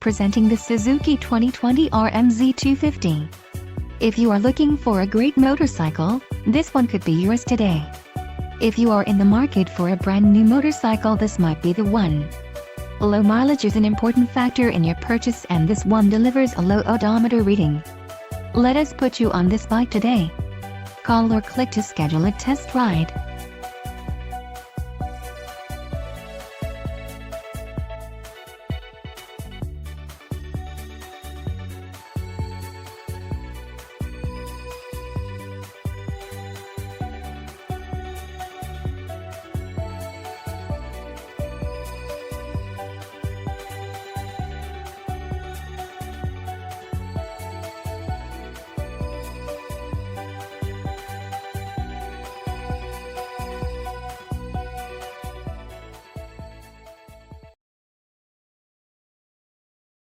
Presenting the Suzuki 2020 RM-Z250. If you are looking for a great motorcycle, this one could be yours today. If you are in the market for a brand new motorcycle, this might be the one. Low mileage is an important factor in your purchase, and this one delivers a low odometer reading. Let us put you on this bike today. Call or click to schedule a test ride.